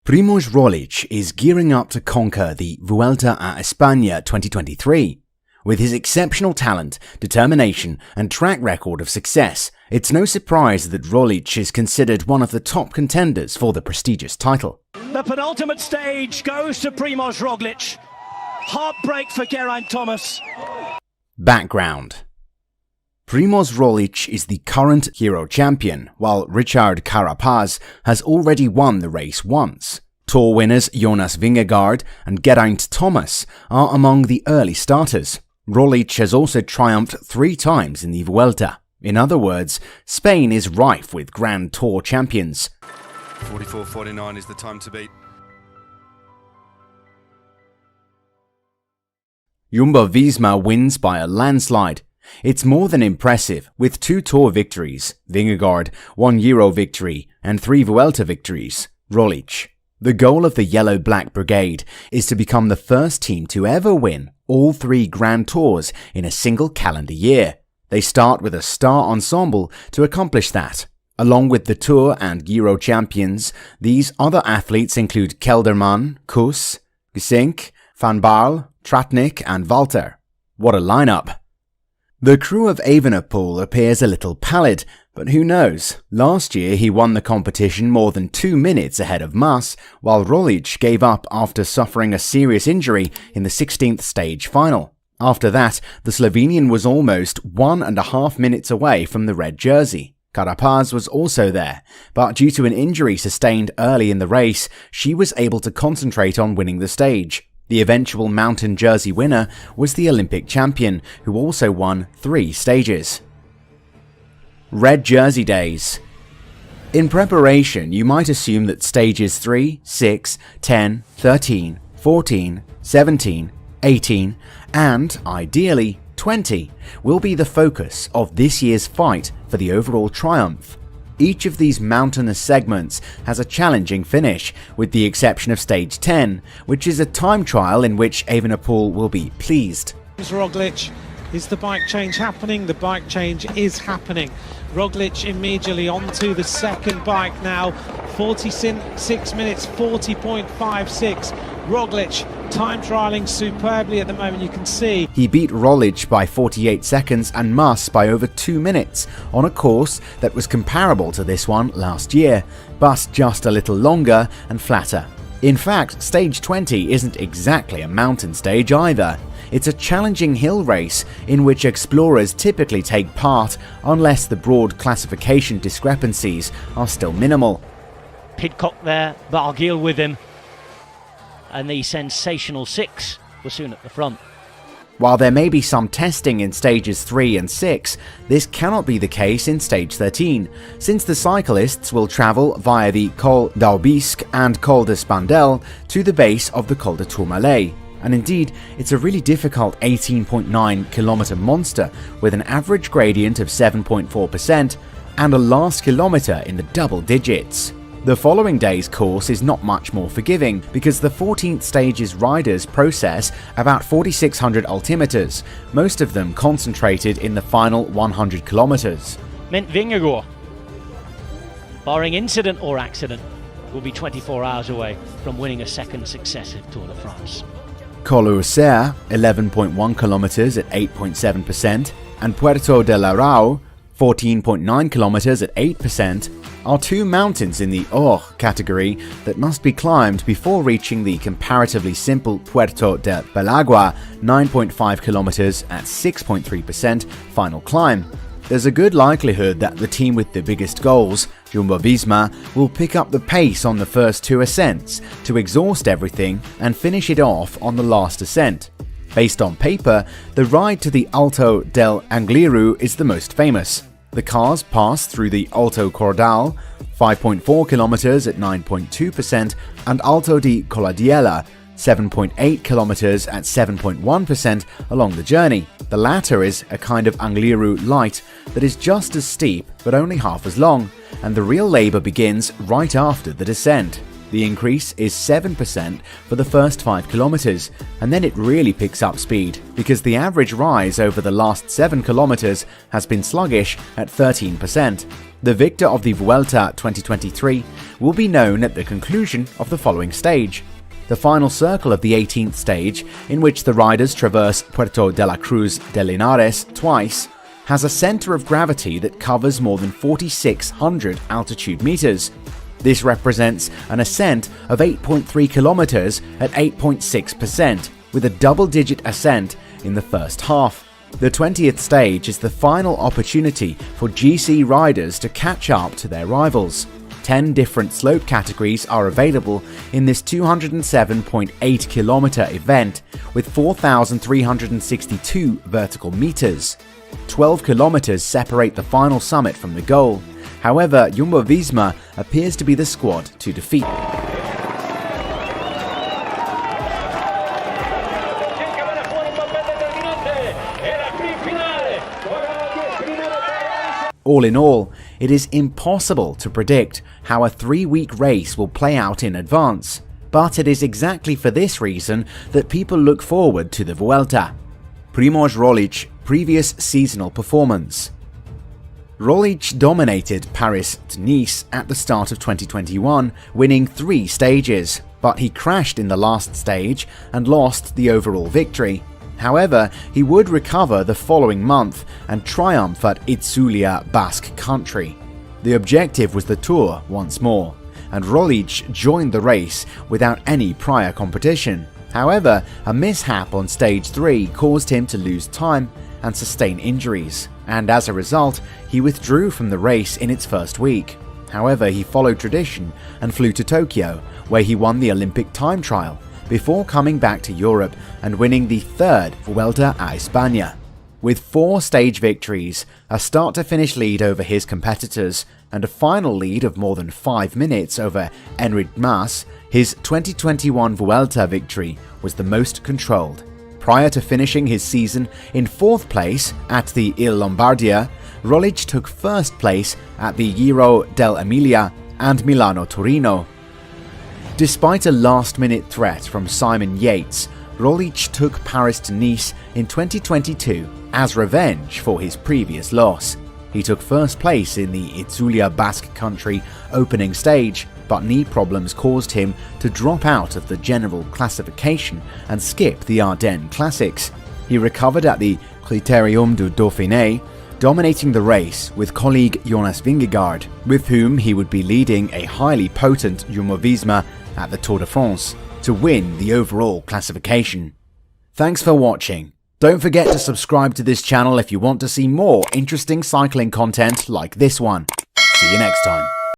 Primož Roglič is gearing up to conquer the Vuelta a España 2023. With his exceptional talent, determination and track record of success, it's no surprise that Roglič is considered one of the top contenders for the prestigious title. The penultimate stage goes to Primož Roglič. Heartbreak for Geraint Thomas. Background. Primož Roglič is the current Hero champion, while Richard Carapaz has already won the race once. Tour winners Jonas Vingegaard and Geraint Thomas are among the early starters. Roglič has also triumphed 3 times in the Vuelta. In other words, Spain is rife with Grand Tour champions. 44.49 is the time to beat. Jumbo-Visma wins by a landslide. It's more than impressive, with 2 Tour victories, Vingegaard, 1 Euro victory, and 3 Vuelta victories, Roglič. The goal of the Yellow-Black Brigade is to become the first team to ever win all 3 Grand Tours in a single calendar year. They start with a star ensemble to accomplish that. Along with the Tour and Giro champions, these other athletes include Kelderman, Kuss, Gesink, Van Baarle, Tratnik and Walter. What a lineup! The crew of Evenepoel appears a little pallid, but who knows? Last year he won the competition more than 2 minutes ahead of Mas, while Roglič gave up after suffering a serious injury in the 16th stage final. After that, the Slovenian was almost 1.5 minutes away from the red jersey. Carapaz was also there, but due to an injury sustained early in the race, she was able to concentrate on winning the stage. The eventual mountain jersey winner was the Olympic champion, who also won 3 stages. Red Jersey Days. In preparation, you might assume that stages 3, 6, 10, 13, 14, 17, 18, and, ideally, 20 will be the focus of this year's fight for the overall triumph. Each of these mountainous segments has a challenging finish, with the exception of Stage 10, which is a time trial in which Evenepoel will be pleased. Roglič, is the bike change happening? The bike change is happening. Roglič immediately onto the second bike now, 46 minutes 40.56. Roglič time trialing superbly at the moment, you can see. He beat Roglič by 48 seconds and Mas by over 2 minutes on a course that was comparable to this one last year, but just a little longer and flatter. In fact, stage 20 isn't exactly a mountain stage either. It's a challenging hill race in which explorers typically take part unless the broad classification discrepancies are still minimal. Pidcock there, Barguil with him. And the sensational 6 were soon at the front. While there may be some testing in stages 3 and 6, this cannot be the case in stage 13, since the cyclists will travel via the Col d'Aubisque and Col de Spandel to the base of the Col de Tourmalet. And indeed, it's a really difficult 18.9 kilometer monster with an average gradient of 7.4% and a last kilometer in the double digits. The following day's course is not much more forgiving because the 14th stage's riders process about 4,600 altimeters, most of them concentrated in the final 100 kilometers. Meant Vingegaard, barring incident or accident, will be 24 hours away from winning a second successive Tour de France. Col d'Urcer, 11.1 kilometers at 8.7%, and Puerto de la Rao, 14.9 kilometers at 8%, are 2 mountains in the Or category that must be climbed before reaching the comparatively simple Puerto de Belagua, 9.5 kilometers at 6.3% final climb. There's a good likelihood that the team with the biggest goals, Jumbo-Visma, will pick up the pace on the first 2 ascents to exhaust everything and finish it off on the last ascent. Based on paper, the ride to the Alto del Angliru is the most famous. The cars pass through the Alto Cordal, 5.4 kilometers at 9.2%, and Alto di Coladiella, 7.8 kilometers at 7.1% along the journey. The latter is a kind of Angliru light that is just as steep but only half as long, and the real labour begins right after the descent. The increase is 7% for the first 5 kilometers, and then it really picks up speed because the average rise over the last 7 kilometers has been sluggish at 13%. The victor of the Vuelta 2023 will be known at the conclusion of the following stage. The final circle of the 18th stage, in which the riders traverse Puerto de la Cruz de Linares twice, has a center of gravity that covers more than 4,600 altitude meters. This represents an ascent of 8.3 kilometers at 8.6%, with a double-digit ascent in the first half. The 20th stage is the final opportunity for GC riders to catch up to their rivals. 10 different slope categories are available in this 207.8 kilometer event with 4,362 vertical meters. 12 kilometers separate the final summit from the goal. However, Jumbo-Visma appears to be the squad to defeat. All in all, it is impossible to predict how a 3-week race will play out in advance, but it is exactly for this reason that people look forward to the Vuelta. Primož Roglič previous seasonal performance. Roglič dominated Paris-Nice at the start of 2021, winning 3 stages, but he crashed in the last stage and lost the overall victory. However, he would recover the following month and triumph at Itzulia Basque Country. The objective was the Tour once more, and Roglič joined the race without any prior competition. However, a mishap on stage 3 caused him to lose time and sustain injuries, and as a result, he withdrew from the race in its first week. However, he followed tradition and flew to Tokyo, where he won the Olympic time trial, before coming back to Europe and winning the 3rd Vuelta a España. With 4 stage victories, a start-to-finish lead over his competitors, and a final lead of more than 5 minutes over Enric Mas, his 2021 Vuelta victory was the most controlled. Prior to finishing his season in 4th place at the Il Lombardia, Roglič took 1st place at the Giro dell'Emilia and Milano-Torino. Despite a last-minute threat from Simon Yates, Roglič took Paris to Nice in 2022 as revenge for his previous loss. He took 1st place in the Itzulia Basque Country opening stage, but knee problems caused him to drop out of the general classification and skip the Ardennes Classics. He recovered at the Critérium du Dauphiné, dominating the race with colleague Jonas Vingegaard, with whom he would be leading a highly potent Jumbo-Visma at the Tour de France to win the overall classification. Thanks for watching. Don't forget to subscribe to this channel if you want to see more interesting cycling content like this one. See you next time.